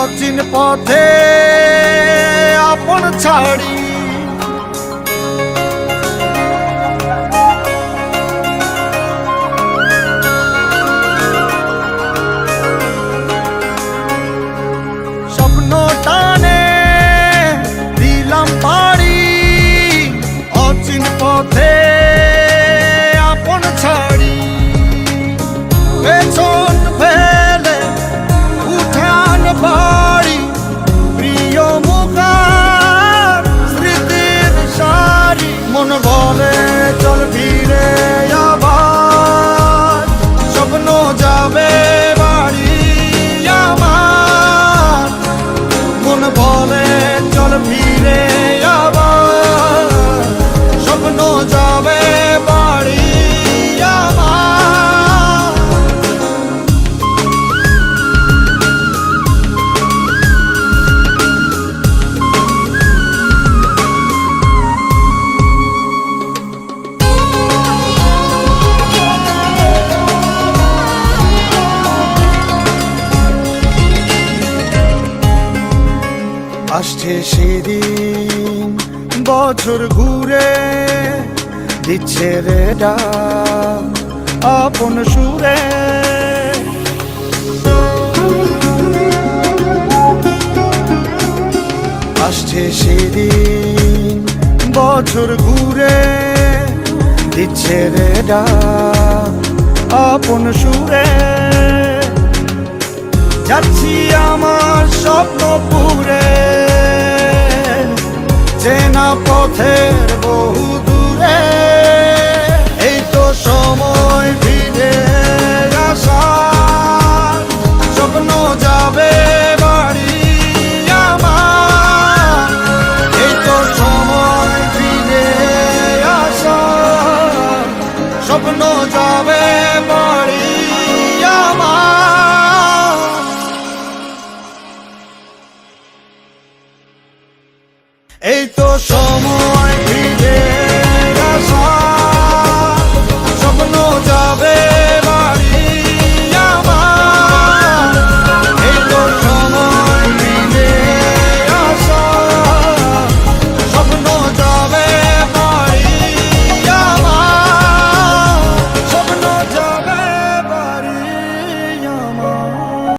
অচিন পথে আপন ছাড়ি স্বপ্ন টানে দিলাম পাড়ি অচিন পথে আপন ছাড়ি পেছন ফেলে উঠান বাড়ি প্রিয় মুখার স্মৃতির সারি মন বলে চল ফিরে আবার স্বপ্ন যাবে বাড়ি আমার মন বলে চল ফিরে আবার স্বপ্ন যাবে বাড়ি আমার আসছে সেদিন বছর ঘুরে দিচ্ছে রে ডাক আপন সুরে আসছে সেদিন বছর ঘুরে দিচ্ছে রে ডাক আপন সুরে যাচ্ছি আমার স্বপ্ন পুরে চেনা পথের বহু দূরে এই তো সময় ফিরে আসার স্বপ্ন যাবে বাড়ি আমার এই তো সময় ফিরে আসার স্বপ্ন যাবে বাড়ি আমার এই তো সময় ফিরে আসার স্বপ্ন যাবে বাড়ি আমার এই তো সময় ফিরে আসার স্বপ্ন যাবে বাড়ি আমার স্বপ্ন যাবে বাড়ি আমার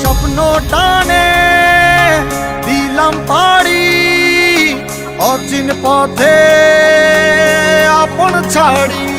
স্বপ্ন টানে দিলাম পাড়ি অচিন পথে আপন ছাড়ি